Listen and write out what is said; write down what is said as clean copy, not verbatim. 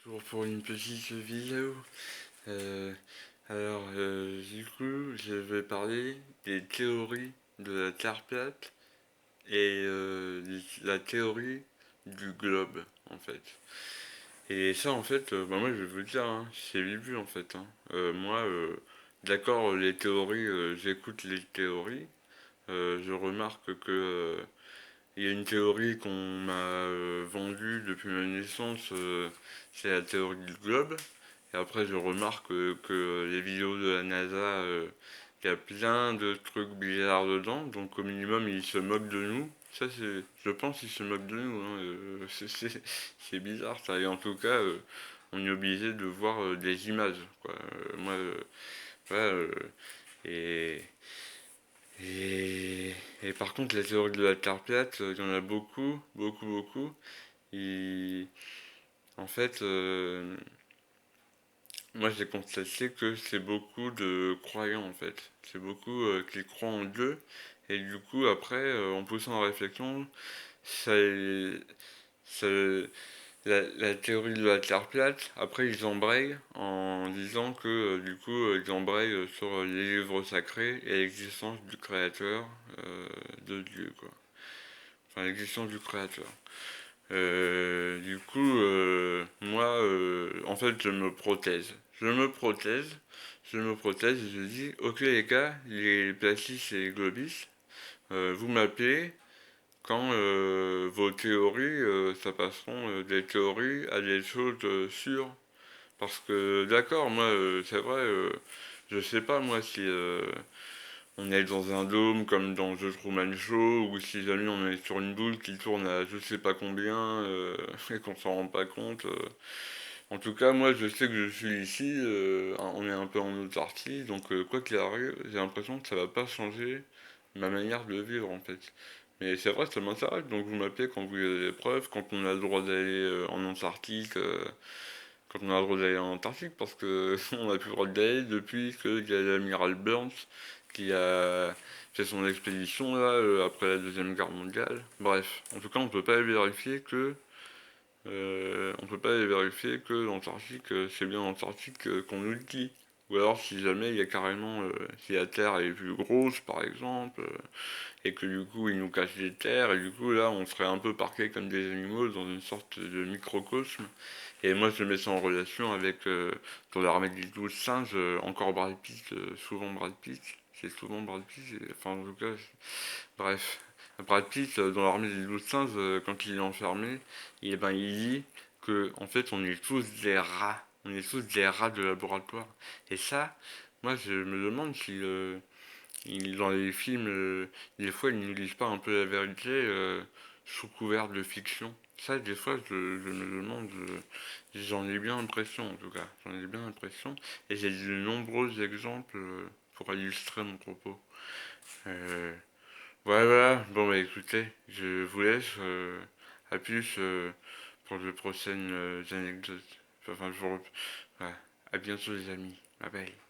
Toujours pour une petite vidéo. Euh, du coup, je vais parler des théories de la Terre plate et la théorie du globe, en fait. Et ça, en fait, moi, je vais vous dire, hein, c'est Bibu, en fait. Hein. D'accord, les théories, j'écoute les théories. Je remarque que il y a une théorie qu'on m'a vendue depuis ma naissance, c'est la théorie du globe. Et après, je remarque que les vidéos de la NASA, il y a plein de trucs bizarres dedans. Donc, au minimum, ils se moquent de nous. Ça, c'est, je pense qu'ils se moquent de nous. Hein. C'est bizarre, ça. Et en tout cas, on est obligé de voir des images, quoi. Voilà, et, et par contre, la théorie de la Terre plate, il y en a beaucoup, beaucoup, beaucoup. Et en fait, moi, j'ai constaté que c'est beaucoup de croyants, en fait. C'est beaucoup qui croient en Dieu. Et du coup, après, en poussant la réflexion, ça, ça, la théorie de la Terre plate, après, ils embrayent en disant que, du coup, ils embrayent sur les livres sacrés et l'existence du Créateur, de Dieu, quoi. Enfin, l'existence du Créateur. Moi, en fait, je me prothèse. Je me prothèse et je dis, ok les gars, les placistes et les globistes, vous m'appelez quand vos théories, ça passeront des théories à des choses sûres. Parce que, d'accord, moi, c'est vrai, je sais pas, moi, si on est dans un dôme comme dans The Truman Show, ou si jamais on est sur une boule qui tourne à je sais pas combien, et qu'on s'en rend pas compte. En tout cas, moi je sais que je suis ici, on est un peu en autarcie, donc quoi qu'il arrive, j'ai l'impression que ça va pas changer ma manière de vivre en fait. Mais c'est vrai, ça m'intéresse, donc vous m'appelez quand vous avez des preuves, quand on a le droit d'aller en Antarctique, quand on a le droit d'aller en Antarctique, parce que on n'a plus le droit d'aller depuis qu'il y a l'amiral Burns qui a fait son expédition là après la deuxième guerre mondiale. Bref, en tout cas, on peut pas aller vérifier que l'Antarctique, c'est bien l'Antarctique qu'on nous le dit. Ou alors si jamais il y a carrément, si la Terre est plus grosse par exemple, et que du coup ils nous cachent des terres, et du coup là on serait un peu parqués comme des animaux dans une sorte de microcosme. Et moi je mets ça en relation avec, dans l'armée des 12 singes, encore Brad Pitt, souvent Brad Pitt, c'est souvent Brad Pitt, enfin en tout cas, bref. Brad Pitt, dans l'armée des 12 singes, quand il est enfermé, et ben, il dit que en fait on est tous des rats. On est tous des rats de laboratoire. Et ça, moi je me demande si dans les films, des fois ils ne nous disent pas un peu la vérité sous couvert de fiction. Ça, des fois, je me demande, j'en ai bien l'impression en tout cas, j'en ai bien l'impression, et j'ai de nombreux exemples pour illustrer mon propos. Euh, voilà, bon bah écoutez, je vous laisse, à plus pour de prochaines anecdotes. Enfin, voilà. À bientôt les amis, bye bye.